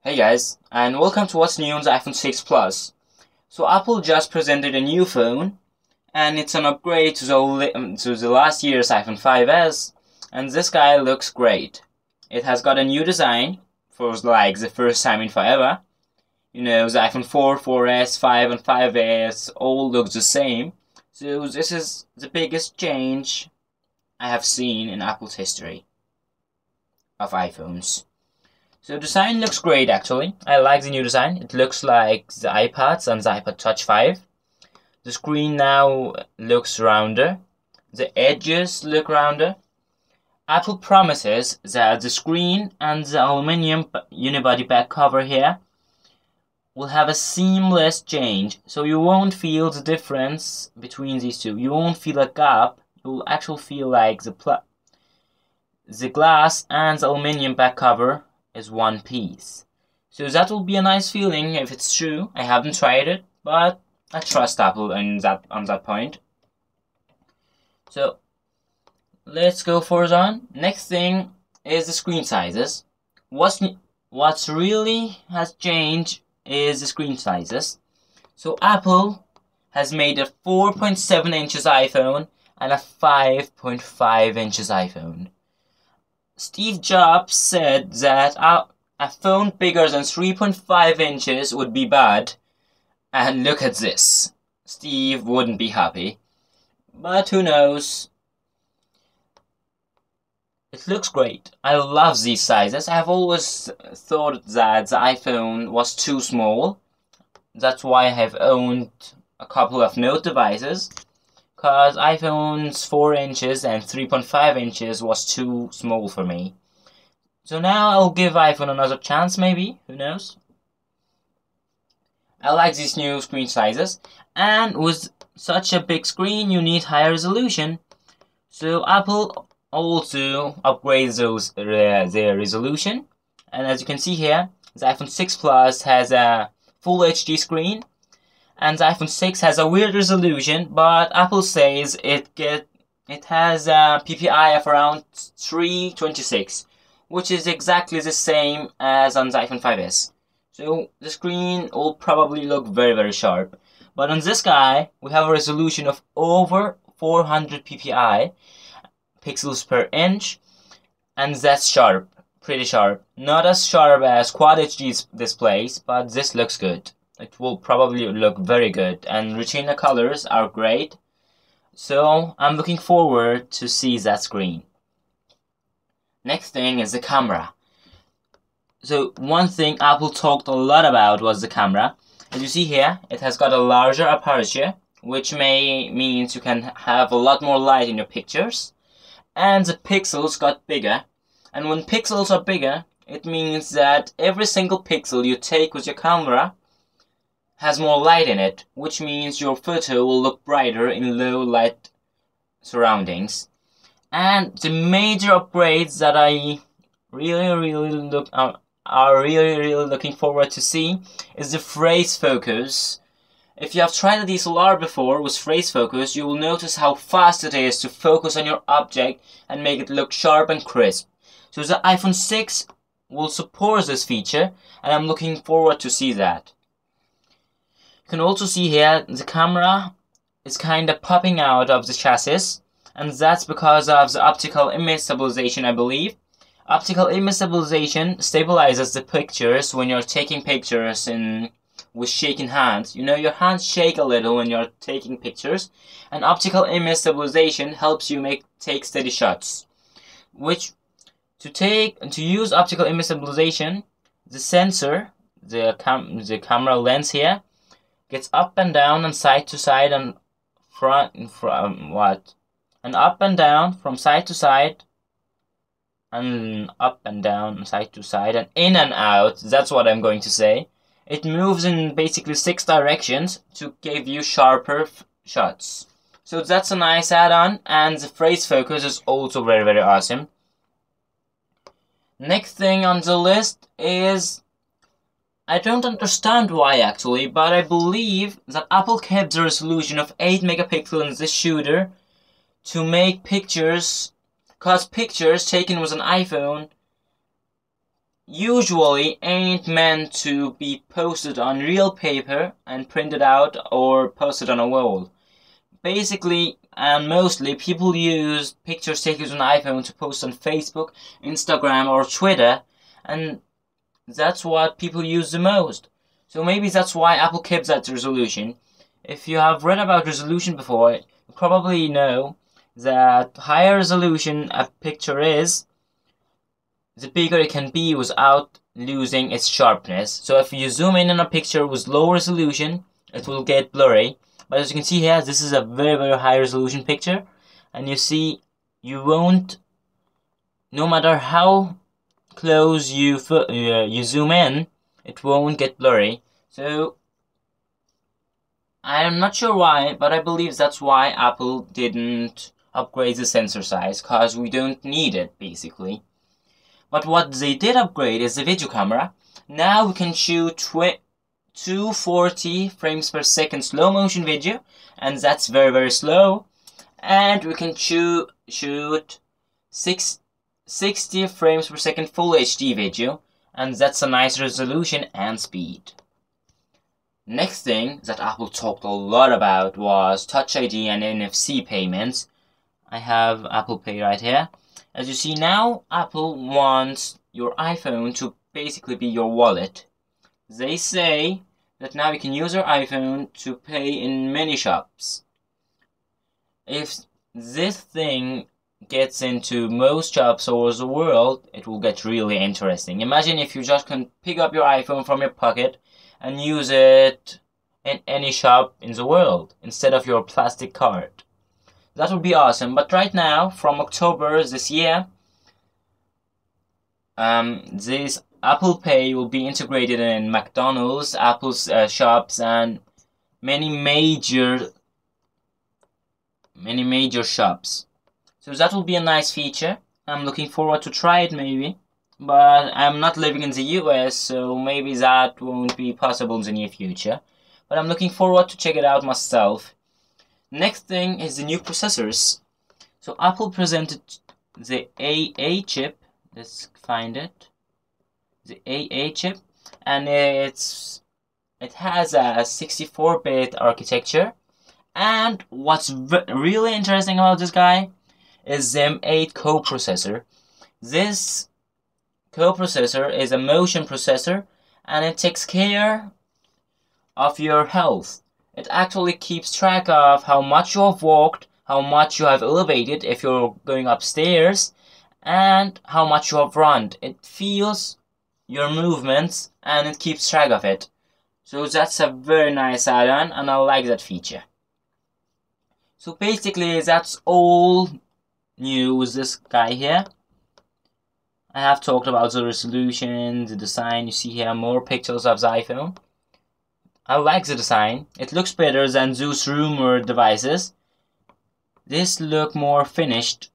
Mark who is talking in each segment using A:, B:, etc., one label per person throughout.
A: Hey guys, and welcome to what's new on the iPhone 6 Plus. So Apple just presented a new phone, and it's an upgrade to the last year's iPhone 5s, and this guy looks great. It has got a new design for like the first time in forever. You know, the iPhone 4, 4S, 5 and 5s all look the same. So this is the biggest change I have seen in Apple's history of iPhones. So the design looks great actually. I like the new design. It looks like the iPads and the iPod Touch 5. The screen now looks rounder. The edges look rounder. Apple promises that the screen and the aluminum unibody back cover here will have a seamless change. So you won't feel the difference between these two. You won't feel a gap. You'll actually feel like the glass and the aluminum back cover is one piece. So that will be a nice feeling if it's true. I haven't tried it, but I trust Apple on that point. So let's go forward on. Next thing is the screen sizes. What's really has changed is the screen sizes. So Apple has made a 4.7 inches iPhone and a 5.5 inches iPhone. Steve Jobs said that a phone bigger than 3.5 inches would be bad, and look at this. Steve wouldn't be happy, but who knows. It looks great. I love these sizes. I have always thought that the iPhone was too small. That's why I have owned a couple of Note devices, because iPhone's 4 inches and 3.5 inches was too small for me. So now I'll give iPhone another chance maybe, who knows. I like these new screen sizes, and with such a big screen you need higher resolution. So Apple also upgrades their resolution, and as you can see here, the iPhone 6 Plus has a full HD screen, and the iPhone 6 has a weird resolution, but Apple says it has a PPI of around 326, which is exactly the same as on the iPhone 5s. So the screen will probably look very sharp. But on this guy, we have a resolution of over 400 PPI, pixels per inch, and that's sharp, pretty sharp. Not as sharp as Quad HD displays, but this looks good. It will probably look very good, and Retina colors are great. So I'm looking forward to see that screen. Next thing is the camera. So one thing Apple talked a lot about was the camera. As you see here, it has got a larger aperture, which means you can have a lot more light in your pictures. And the pixels got bigger. And when pixels are bigger, it means that every single pixel you take with your camera has more light in it, which means your photo will look brighter in low light surroundings. And the major upgrades that I really looking forward to see is the phrase focus. If you have tried a DSLR before with phrase focus, you will notice how fast it is to focus on your object and make it look sharp and crisp. So the iPhone 6 will support this feature, and I'm looking forward to see that. You can also see here the camera is kind of popping out of the chassis, and that's because of the optical image stabilization, I believe. Optical image stabilization stabilizes the pictures when you're taking pictures with shaking hands. You know, your hands shake a little when you're taking pictures, and optical image stabilization helps you take steady shots. To use optical image stabilization, the sensor, the camera lens here, gets up and down and side to side and up and down from side to side, and up and down side to side, and in and out. That's what I'm going to say. It moves in basically 6 directions to give you sharper shots. So that's a nice add-on, and the phrase focus is also very awesome. Next thing on the list is, I don't understand why actually, but I believe that Apple kept the resolution of 8 megapixels in this shooter to make pictures, because pictures taken with an iPhone usually ain't meant to be posted on real paper and printed out or posted on a wall. Basically, and mostly, people use pictures taken on iPhone to post on Facebook, Instagram, or Twitter, and that's what people use the most. So maybe that's why Apple kept that resolution. If you have read about resolution before, you probably know that higher resolution a picture is, the bigger it can be without losing its sharpness. So if you zoom in on a picture with low resolution, it will get blurry. But as you can see here, this is a very, very high resolution picture. And you see, you won't, no matter how close you zoom in, it won't get blurry. So I'm not sure why, but I believe that's why Apple didn't upgrade the sensor size, cause we don't need it basically. But what they did upgrade is the video camera. Now we can shoot 240 frames per second slow motion video, and that's very, very slow. And we can shoot 60 frames per second full HD video, and that's a nice resolution and speed. Next thing that Apple talked a lot about was Touch ID and NFC payments. I have Apple Pay right here. As you see now, Apple wants your iPhone to basically be your wallet. They say that now you can use your iPhone to pay in many shops. If this thing gets into most shops over the world, it will get really interesting. Imagine if you just can pick up your iPhone from your pocket and use it in any shop in the world instead of your plastic card. That would be awesome. But right now, from October this year, this Apple Pay will be integrated in McDonald's, Apple's shops, and many major shops. So that will be a nice feature. I'm looking forward to try it maybe. But I'm not living in the US, so maybe that won't be possible in the near future. But I'm looking forward to check it out myself. Next thing is the new processors. So Apple presented the AA chip. Let's find it. The AA chip, and it has a 64-bit architecture. And what's really interesting about this guy is the M8 coprocessor. This coprocessor is a motion processor, and it takes care of your health. It actually keeps track of how much you have walked, how much you have elevated if you're going upstairs, and how much you have run. It feels your movements and it keeps track of it. So that's a very nice add-on, and I like that feature. So basically that's all new with this guy here. I have talked about the resolution, the design. You see here more pictures of the iPhone. I like the design. It looks better than those rumored devices. This look more finished,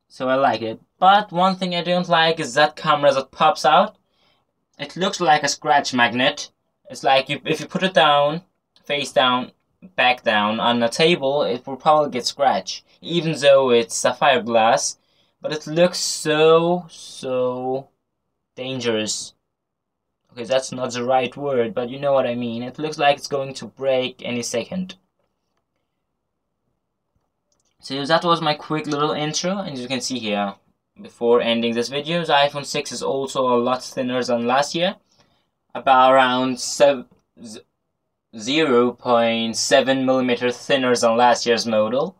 A: so I like it. But one thing I don't like is that camera that pops out. It looks like a scratch magnet. It's like if you put it down, face down, back down on a table, it will probably get scratched. Even though it's sapphire glass, but it looks so dangerous. Okay, that's not the right word, but you know what I mean. It looks like it's going to break any second. So that was my quick little intro, and as you can see here, before ending this video, the iPhone 6 is also a lot thinner than last year. About around 0.7mm thinner than last year's model.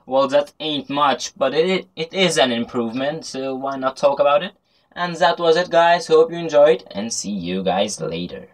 A: Well, that ain't much, but it is an improvement, so why not talk about it? And that was it, guys. Hope you enjoyed, and see you guys later.